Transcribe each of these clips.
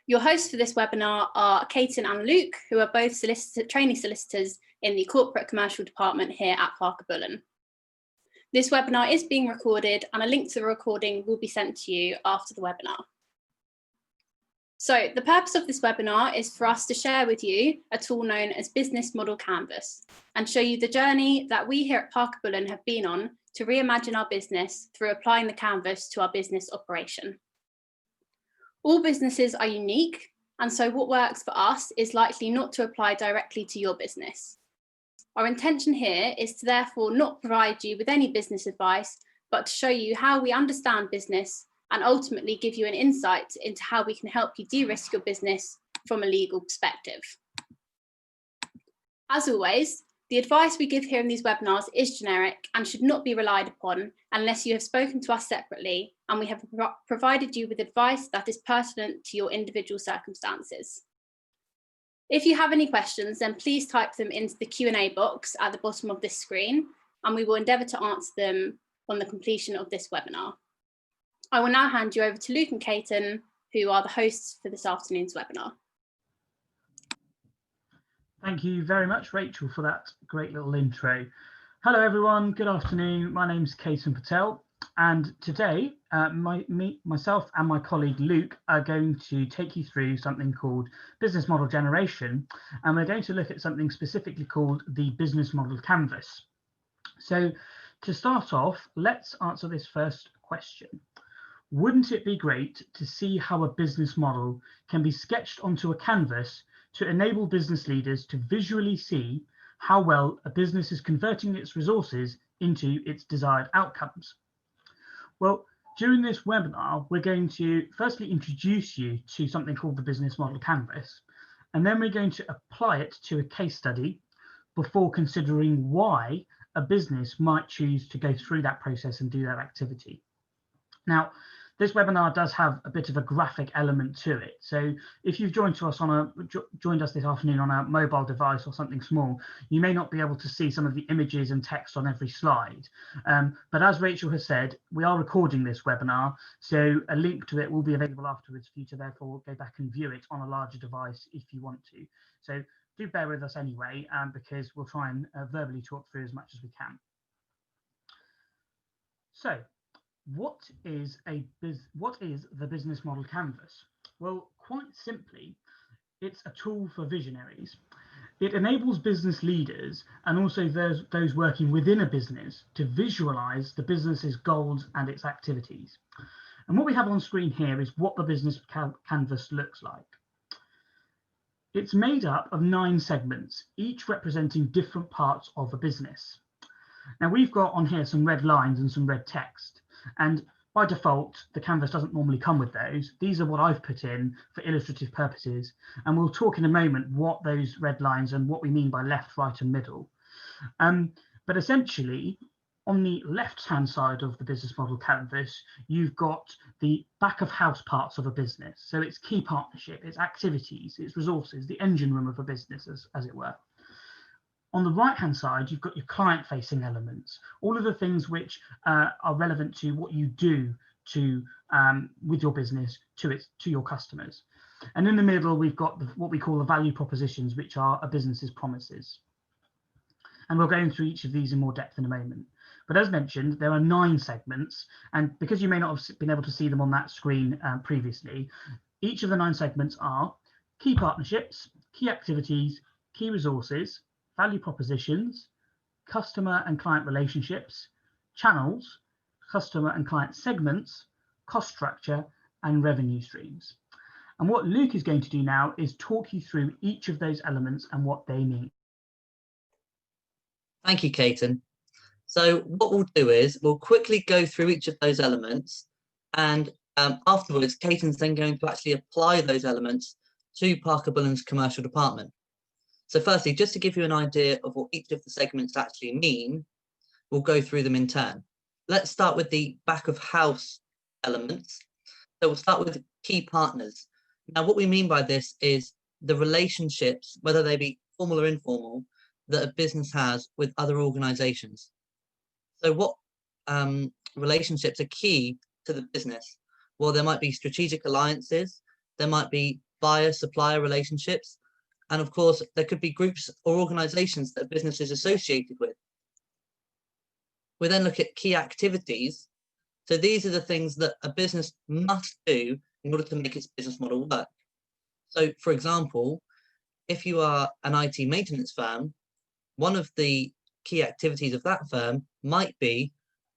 Your hosts for this webinar are Caton and Luke, who are both trainee solicitors in the Corporate Commercial Department here at Parker Bullen. This webinar is being recorded and a link to the recording will be sent to you after the webinar. So the purpose of this webinar is for us to share with you a tool known as Business Model Canvas and show you the journey that we here at Parker Bullen have been on to reimagine our business through applying the canvas to our business operation. All businesses are unique, and so what works for us is likely not to apply directly to your business. Our intention here is to therefore not provide you with any business advice, but to show you how we understand business and ultimately give you an insight into how we can help you de-risk your business from a legal perspective. As always, the advice we give here in these webinars is generic and should not be relied upon unless you have spoken to us separately and we have provided you with advice that is pertinent to your individual circumstances. If you have any questions, then please type them into the Q&A box at the bottom of this screen, and we will endeavour to answer them on the completion of this webinar. I will now hand you over to Luke and Caton, who are the hosts for this afternoon's webinar. Thank you very much, Rachel, for that great little intro. Hello, everyone. Good afternoon. My name's Caton Patel, and today myself and my colleague Luke are going to take you through something called business model generation, and we're going to look at something specifically called the business model canvas. So to start off, let's answer this first question. Wouldn't it be great to see how a business model can be sketched onto a canvas to enable business leaders to visually see how well a business is converting its resources into its desired outcomes? Well, during this webinar, we're going to firstly introduce you to something called the business model canvas, and then we're going to apply it to a case study before considering why a business might choose to go through that process and do that activity. Now, this webinar does have a bit of a graphic element to it. So if you've joined us this afternoon on a mobile device or something small, you may not be able to see some of the images and text on every slide. But as Rachel has said, we are recording this webinar, so a link to it will be available afterwards for you to therefore go back and view it on a larger device if you want to. So do bear with us anyway, because we'll try and verbally talk through as much as we can. So, what is the business model canvas? Well, quite simply, it's a tool for visionaries. It enables business leaders and also those working within a business to visualize the business's goals and its activities. And what we have on screen here is what the business canvas looks like. It's made up of 9 segments, each representing different parts of a business. Now, we've got on here some red lines and some red text. And by default, the canvas doesn't normally come with those. These are what I've put in for illustrative purposes. And we'll talk in a moment what those red lines and what we mean by left, right and middle. But essentially, on the left-hand side of the business model canvas, you've got the back of house parts of a business. So it's key partnership, its activities, its resources, the engine room of a business, as it were. On the right-hand side, you've got your client-facing elements, all of the things which are relevant to what you do with your business to your customers. And in the middle, we've got what we call the value propositions, which are a business's promises. And we'll go into each of these in more depth in a moment. But as mentioned, there are 9 segments, and because you may not have been able to see them on that screen previously, each of the 9 segments are key partnerships, key activities, key resources, value propositions, customer and client relationships, channels, customer and client segments, cost structure, and revenue streams. And what Luke is going to do now is talk you through each of those elements and what they mean. Thank you, Caton. So what we'll do is we'll quickly go through each of those elements, and afterwards, Caton's then going to actually apply those elements to Parker Bullen's commercial department. So firstly, just to give you an idea of what each of the segments actually mean, we'll go through them in turn. Let's start with the back of house elements. So we'll start with key partners. Now, what we mean by this is the relationships, whether they be formal or informal, that a business has with other organizations. So what relationships are key to the business? Well, there might be strategic alliances, there might be buyer-supplier relationships. And of course, there could be groups or organizations that a business is associated with. We then look at key activities. So these are the things that a business must do in order to make its business model work. So for example, if you are an IT maintenance firm, one of the key activities of that firm might be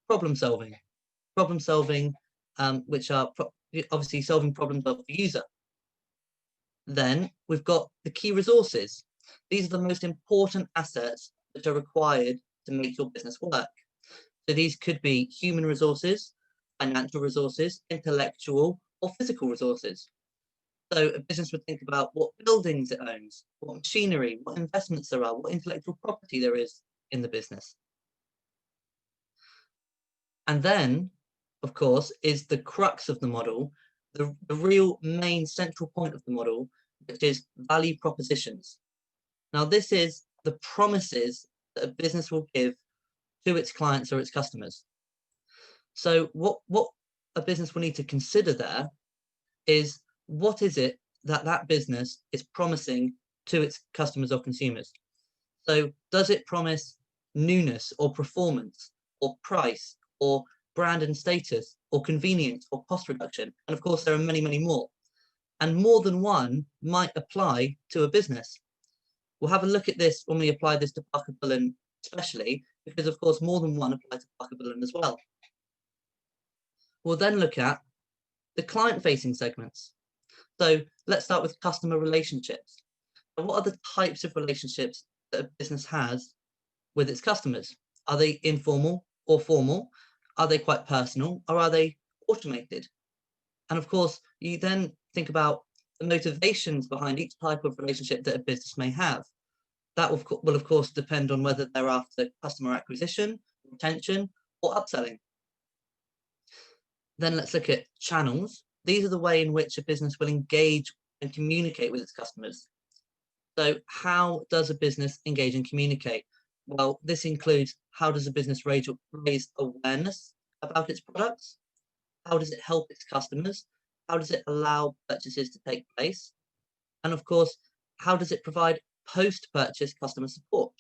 problem solving, which are obviously solving problems of the user. Then we've got the key resources. These are the most important assets which are required to make your business work. So these could be human resources, financial resources, intellectual or physical resources. So a business would think about what buildings it owns, what machinery, what investments there are, what intellectual property there is in the business. And then, of course, is the crux of the model, the real main central point of the model, which is value propositions. Now, this is the promises that a business will give to its clients or its customers. So what a business will need to consider there is, what is it that that business is promising to its customers or consumers? So does it promise newness or performance or price or brand and status or convenience or cost reduction? And of course, there are many, many more. And more than one might apply to a business. We'll have a look at this when we apply this to Parker Bullen especially, because of course, more than one apply to Parker Bullen as well. We'll then look at the client-facing segments. So let's start with customer relationships. And what are the types of relationships that a business has with its customers? Are they informal or formal? Are they quite personal, or are they automated? And of course, you then think about the motivations behind each type of relationship that a business may have. That will of course depend on whether they're after customer acquisition, retention, or upselling. Then let's look at channels. These are the way in which a business will engage and communicate with its customers. So how does a business engage and communicate? Well, this includes, how does a business raise awareness about its products? How does it help its customers? How does it allow purchases to take place? And of course, how does it provide post-purchase customer support?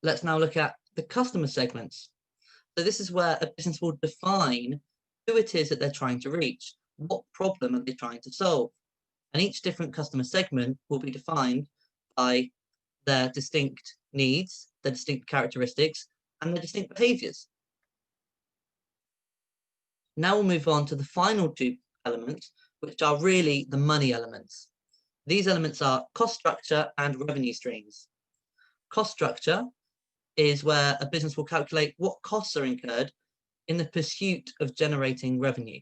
Let's now look at the customer segments. So this is where a business will define who it is that they're trying to reach. What problem are they trying to solve? And each different customer segment will be defined by their distinct needs, their distinct characteristics, and their distinct behaviors. Now we'll move on to the final two elements, which are really the money elements. These elements are cost structure and revenue streams. Cost structure is where a business will calculate what costs are incurred in the pursuit of generating revenue.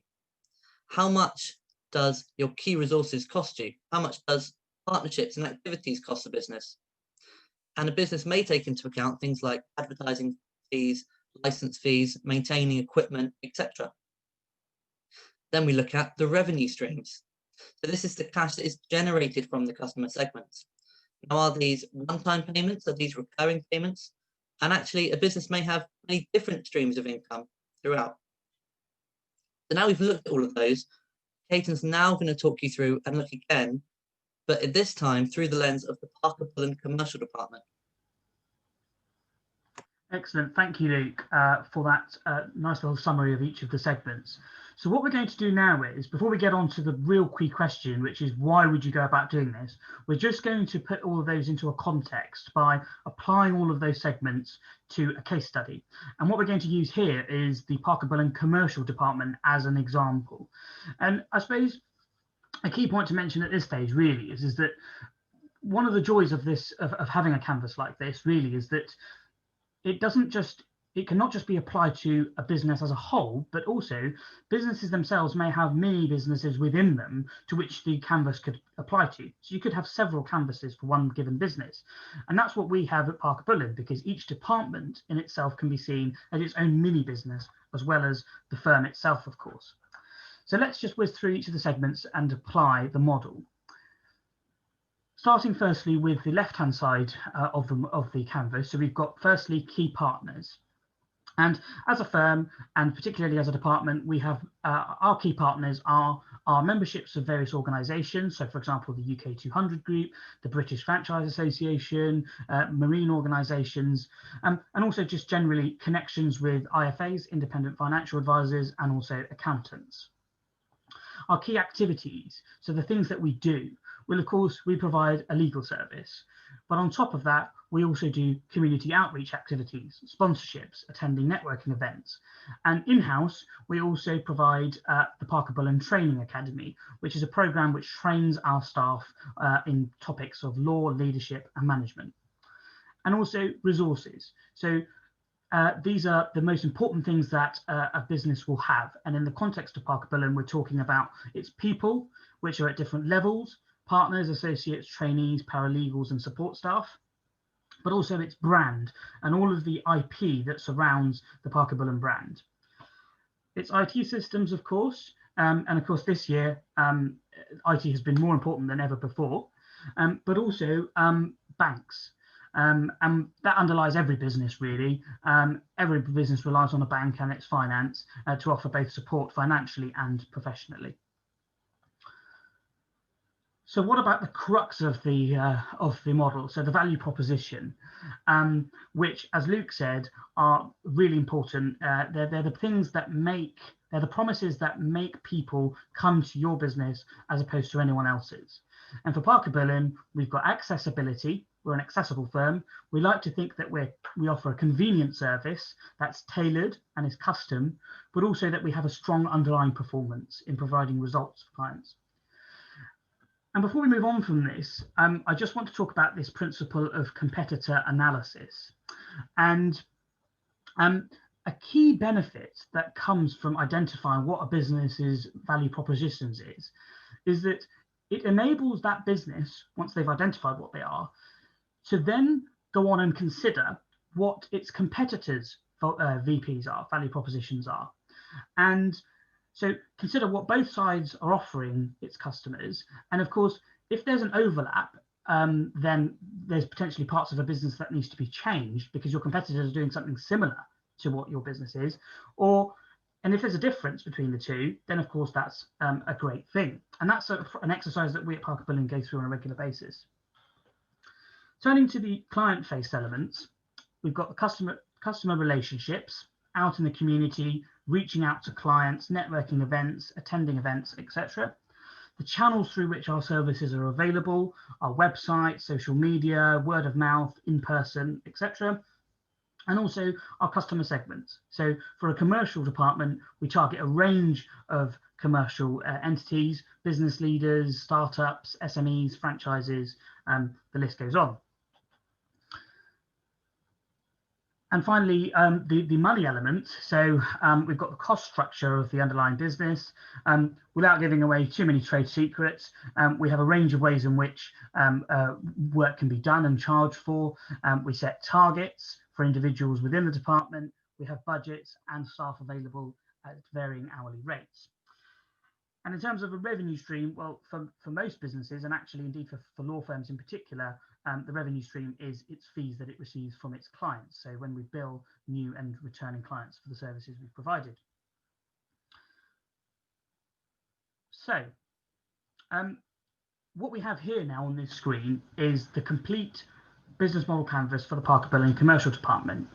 How much does your key resources cost you? How much does partnerships and activities cost a business? And a business may take into account things like advertising fees, license fees, maintaining equipment, etc. Then we look at the revenue streams. So this is the cash that is generated from the customer segments. Now, are these one-time payments? Are these recurring payments? And actually, a business may have many different streams of income throughout. So now we've looked at all of those. Caitlin's now going to talk you through and look again, but at this time through the lens of the Parker Bullen Commercial Department. Excellent. Thank you, Luke, for that nice little summary of each of the segments. So what we're going to do now is, before we get on to the real key question, which is why would you go about doing this, we're just going to put all of those into a context by applying all of those segments to a case study. And what we're going to use here is the Parker Bullen Commercial Department as an example. And I suppose a key point to mention at this stage really is that one of the joys of this, of having a canvas like this really is that it cannot just be applied to a business as a whole, but also businesses themselves may have many businesses within them to which the canvas could apply to. So you could have several canvases for one given business. And that's what we have at Parker Bullen, because each department in itself can be seen as its own mini business, as well as the firm itself, of course. So let's just whiz through each of the segments and apply the model. Starting firstly with the left-hand side of the canvas, so we've got firstly key partners. And as a firm, and particularly as a department, we have our key partners are our memberships of various organisations. So, for example, the UK 200 Group, the British Franchise Association, marine organisations, and also just generally connections with IFAs, independent financial advisors, and also accountants. Our key activities, so the things that we do, well, of course, we provide a legal service. But on top of that, we also do community outreach activities, sponsorships, attending networking events. And in-house, we also provide the Parker Bullen Training Academy, which is a programme which trains our staff in topics of law, leadership and management. And also resources. So these are the most important things that a business will have. And in the context of Parker Bullen, we're talking about its people, which are at different levels, partners, associates, trainees, paralegals and support staff, but also its brand and all of the IP that surrounds the Parker Bullen brand. Its IT systems, of course, and of course this year, IT has been more important than ever before, but also banks. And that underlies every business really. Every business relies on a bank and its finance to offer both support financially and professionally. So what about the crux of the model? So the value proposition, which, as Luke said, are really important. They're the things that they're the promises that make people come to your business as opposed to anyone else's. And for Parker Bullen, we've got accessibility. We're an accessible firm. We like to think that we offer a convenient service that's tailored and is custom, but also that we have a strong underlying performance in providing results for clients. And before we move on from this, I just want to talk about this principle of competitor analysis. And a key benefit that comes from identifying what a business's value propositions is that it enables that business, once they've identified what they are, to then go on and consider what its competitors' VPs are, value propositions are. And so consider what both sides are offering its customers. And of course, if there's an overlap, then there's potentially parts of a business that needs to be changed because your competitors are doing something similar to what your business is. And if there's a difference between the two, then of course that's a great thing. And that's an exercise that we at Parker Bullen go through on a regular basis. Turning to the client-faced elements, we've got the customer relationships out in the community, reaching out to clients, networking events, attending events, etc. The channels through which our services are available, our website, social media, word of mouth, in person, etc. And also our customer segments. So for a commercial department, we target a range of commercial entities, business leaders, startups, SMEs, franchises, the list goes on. And finally, the money element. So we've got the cost structure of the underlying business. Without giving away too many trade secrets, we have a range of ways in which work can be done and charged for. We set targets for individuals within the department. We have budgets and staff available at varying hourly rates. And in terms of a revenue stream, well, for most businesses, and actually indeed for law firms in particular, the revenue stream is its fees that it receives from its clients. So when we bill new and returning clients for the services we've provided. So what we have here now on this screen is the complete business model canvas for the Parker Bullen commercial department.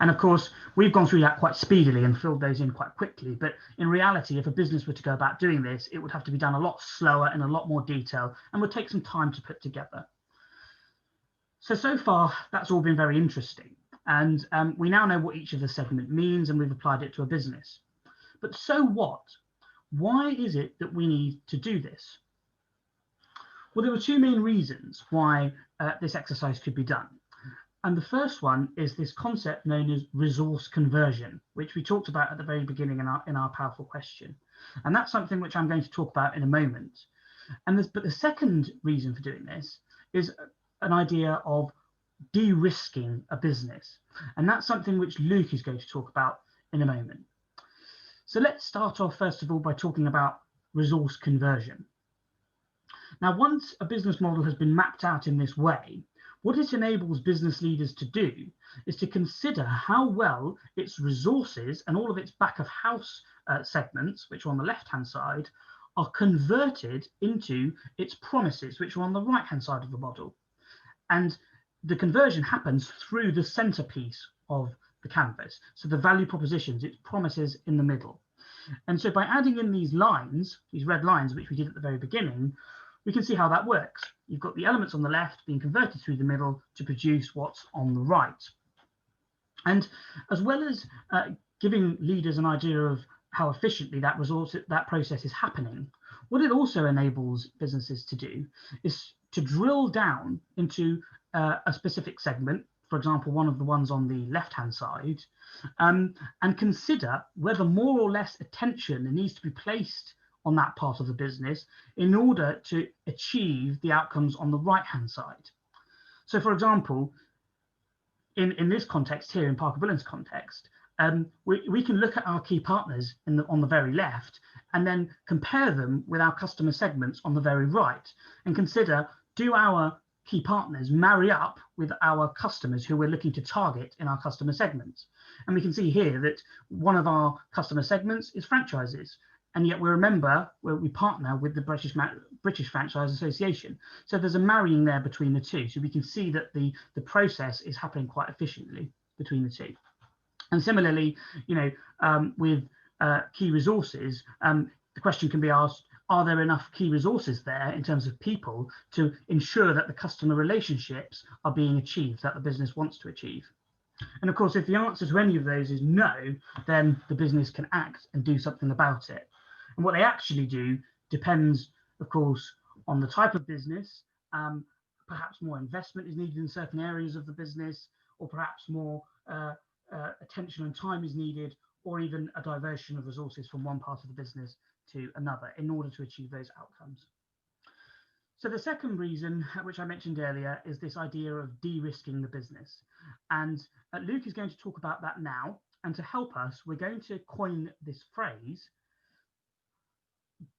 And of course, we've gone through that quite speedily and filled those in quite quickly. But in reality, if a business were to go about doing this, it would have to be done a lot slower in a lot more detail and would take some time to put together. So far, that's all been very interesting. And we now know what each of the segment means and we've applied it to a business. But so what? Why is it that we need to do this? Well, there were two main reasons why this exercise could be done. And the first one is this concept known as resource conversion, which we talked about at the very beginning in our powerful question. And that's something which I'm going to talk about in a moment. But the second reason for doing this is an idea of de-risking a business. And that's something which Luke is going to talk about in a moment. So let's start off first of all by talking about resource conversion. Now, once a business model has been mapped out in this way, What it enables business leaders to do is to consider how well its resources and all of its back of house segments, which are on the left-hand side, are converted into its promises, which are on the right-hand side of the model. And the conversion happens through the centerpiece of the canvas. So the value propositions, its promises in the middle. And so by adding in these lines, these red lines, which we did at the very beginning, we can see how that works. You've got the elements on the left being converted through the middle to produce what's on the right. And as well as giving leaders an idea of how efficiently that process is happening, what it also enables businesses to do is to drill down into a specific segment, for example, one of the ones on the left-hand side, and consider whether more or less attention needs to be placed on that part of the business in order to achieve the outcomes on the right-hand side. So, for example, in this context here, in Parker Bullen's context, we can look at our key partners on the very left and then compare them with our customer segments on the very right and consider, do our key partners marry up with our customers who we're looking to target in our customer segments? And we can see here that one of our customer segments is franchises. And yet we remember where we partner with the British Franchise Association. So there's a marrying there between the two. So we can see that the process is happening quite efficiently between the two. And similarly, with key resources, the question can be asked, are there enough key resources there in terms of people to ensure that the customer relationships are being achieved, that the business wants to achieve? And of course, if the answer to any of those is no, then the business can act and do something about it. And what they actually do depends, of course, on the type of business. Perhaps more investment is needed in certain areas of the business, or perhaps more attention and time is needed, or even a diversion of resources from one part of the business to another in order to achieve those outcomes. So the second reason, which I mentioned earlier, is this idea of de-risking the business. And Luke is going to talk about that now. And to help us, we're going to coin this phrase,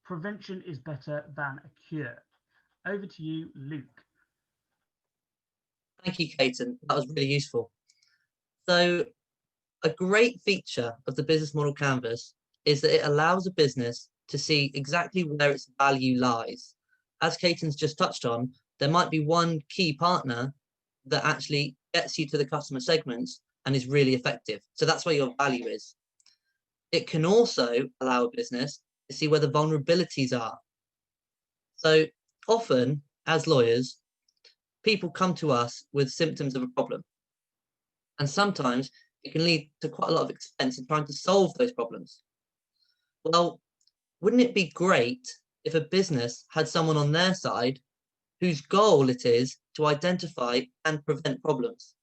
prevention is better than a cure. Over to you, Luke. Thank you, Caton. That was really useful. So a great feature of the business model canvas is that it allows a business to see exactly where its value lies. As Caton's just touched on, there might be one key partner that actually gets you to the customer segments and is really effective. So that's where your value is. It can also allow a business to see where the vulnerabilities are. So often, as lawyers, people come to us with symptoms of a problem. And sometimes it can lead to quite a lot of expense in trying to solve those problems. Well, wouldn't it be great if a business had someone on their side whose goal it is to identify and prevent problems?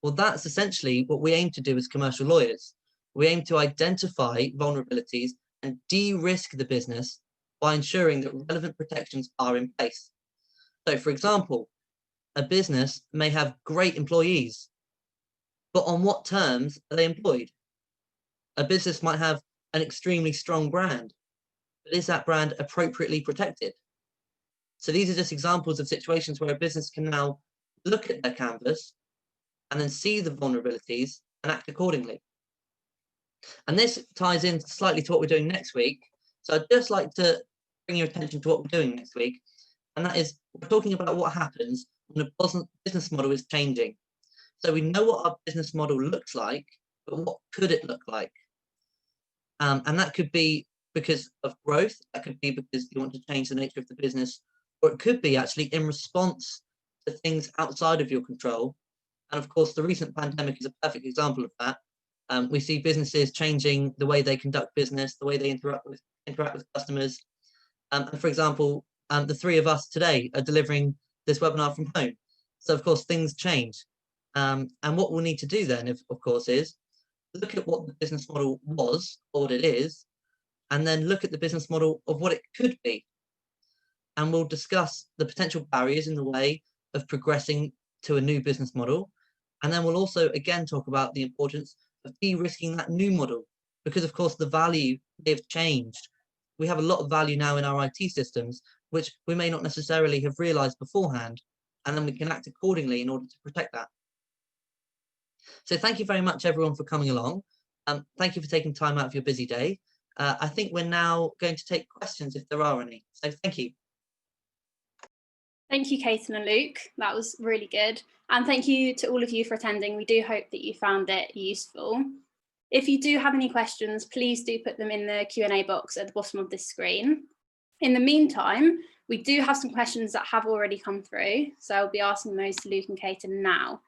Well, that's essentially what we aim to do as commercial lawyers. We aim to identify vulnerabilities and de-risk the business by ensuring that relevant protections are in place. So, for example, a business may have great employees, but on what terms are they employed? A business might have an extremely strong brand, but is that brand appropriately protected? So these are just examples of situations where a business can now look at their canvas and then see the vulnerabilities and act accordingly. And this ties in slightly to what we're doing next week. So I'd just like to bring your attention to what we're doing next week. And that is, we're talking about what happens when a business model is changing. So we know what our business model looks like, but what could it look like? And that could be because of growth. That could be because you want to change the nature of the business, or it could be actually in response to things outside of your control. And of course, the recent pandemic is a perfect example of that. We see businesses changing the way they conduct business, the way they interact with customers. And for example, the three of us today are delivering this webinar from home. So of course, things change. And what we'll need to do then, of course, is look at what the business model was, or what it is, and then look at the business model of what it could be. And we'll discuss the potential barriers in the way of progressing to a new business model. And then we'll also, again, talk about the importance of de-risking that new model, because of course the value may have changed. We have a lot of value now in our IT systems, which we may not necessarily have realized beforehand. and then we can act accordingly in order to protect that. So thank you very much, everyone, for coming along. Thank you for taking time out of your busy day. I think we're now going to take questions if there are any. So thank you. Thank you, Caton and Luke. That was really good. And thank you to all of you for attending. We do hope that you found it useful. If you do have any questions, please do put them in the Q&A box at the bottom of this screen. In the meantime, we do have some questions that have already come through, so I'll be asking those to Luke and Caton now.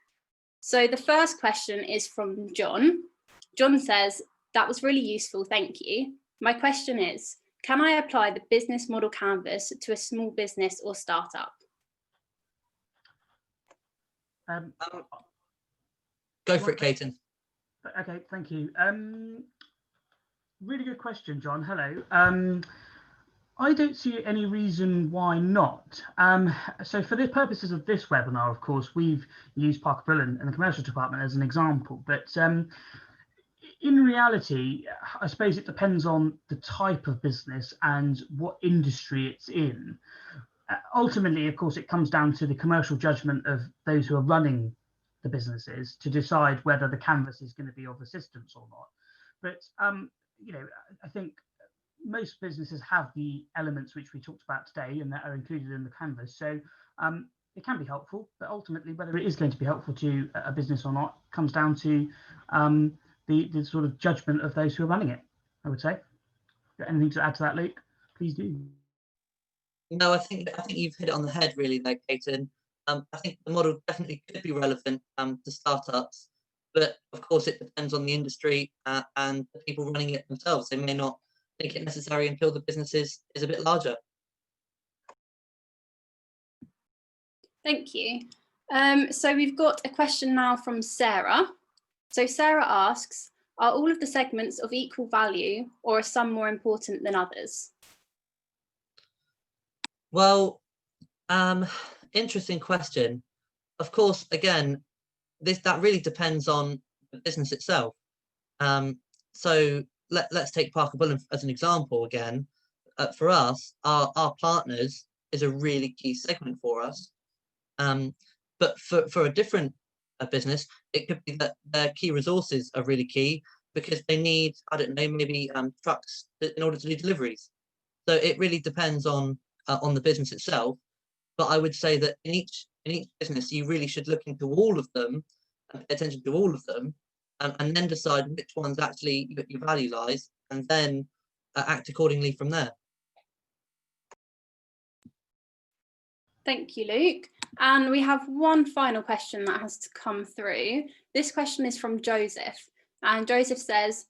So the first question is from John. John says, "That was really useful, thank you. My question is, can I apply the business model canvas to a small business or startup?" Go for it, Caton. Okay, thank you. Really good question, John. Hello. I don't see any reason why not. So for the purposes of this webinar, of course, we've used Parker Bullen and the commercial department as an example, but in reality, I suppose it depends on the type of business and what industry it's in. Ultimately, of course, it comes down to the commercial judgment of those who are running the businesses to decide whether the canvas is going to be of assistance or not. But you know, I think most businesses have the elements which we talked about today and that are included in the canvas. So it can be helpful, but ultimately whether it is going to be helpful to a business or not comes down to the sort of judgment of those who are running it, I would say. Got anything to add to that, Luke? Please do. No, I think you've hit it on the head really there, Caton. I think the model definitely could be relevant to startups, but of course it depends on the industry and the people running it themselves. They may not think it necessary until the business is a bit larger. Thank you. So we've got a question now from Sarah. So Sarah asks, are all of the segments of equal value or are some more important than others? Well, interesting question. Of course, again, that really depends on the business itself. So let's take Parker Bullen as an example again. For us, our partners is a really key segment for us. But for a different business, it could be that their key resources are really key because they need, I don't know, maybe trucks in order to do deliveries. So it really depends on the business itself. But I would say that in each business, you really should look into all of them and pay attention to all of them, and then decide which ones actually your value lies, and then act accordingly from there. Thank you, Luke. And we have one final question that has to come through. This question is from Joseph. And Joseph says,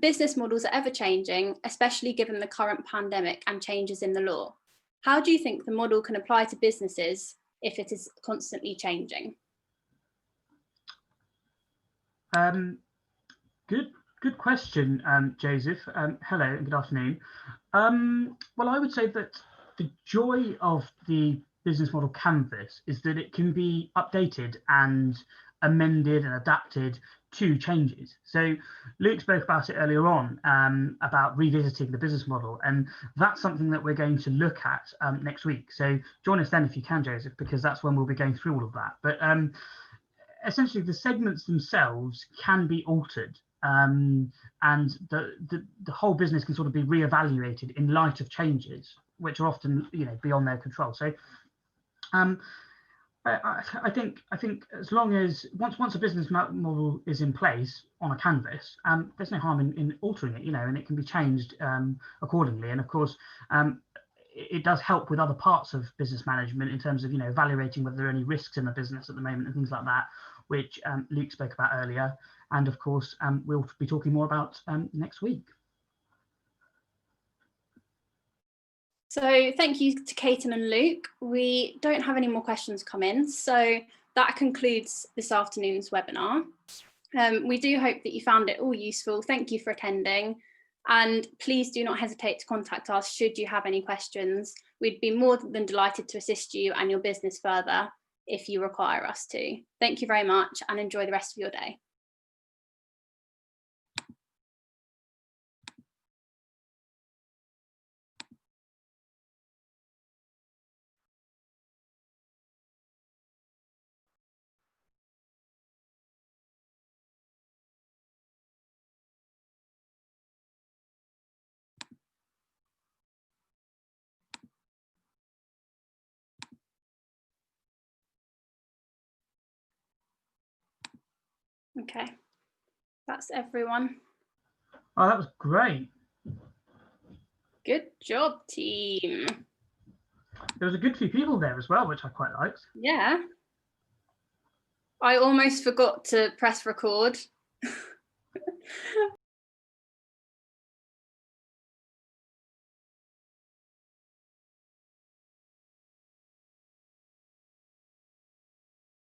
business models are ever changing, especially given the current pandemic and changes in the law. How do you think the model can apply to businesses if it is constantly changing? Good question, Joseph. Hello and good afternoon. Well, I would say that the joy of the business model canvas is that it can be updated and amended and adapted to changes. So Luke spoke about it earlier on about revisiting the business model, and that's something that we're going to look at next week. So join us then if you can, Joseph, because that's when we'll be going through all of that. But essentially the segments themselves can be altered, and the whole business can sort of be reevaluated in light of changes which are often beyond their control. So I think as long as once a business model is in place on a canvas, there's no harm in altering it, and it can be changed accordingly. And of course, it does help with other parts of business management in terms of evaluating whether there are any risks in the business at the moment and things like that, which Luke spoke about earlier. And of course, we'll be talking more about next week. So thank you to Caton and Luke. We don't have any more questions come in, so that concludes this afternoon's webinar. We do hope that you found it all useful. Thank you for attending, and please do not hesitate to contact us should you have any questions. We'd be more than delighted to assist you and your business further if you require us to. Thank you very much and enjoy the rest of your day. Okay, that's everyone. Oh, that was great. Good job, team. There was a good few people there as well, which I quite liked. Yeah. I almost forgot to press record.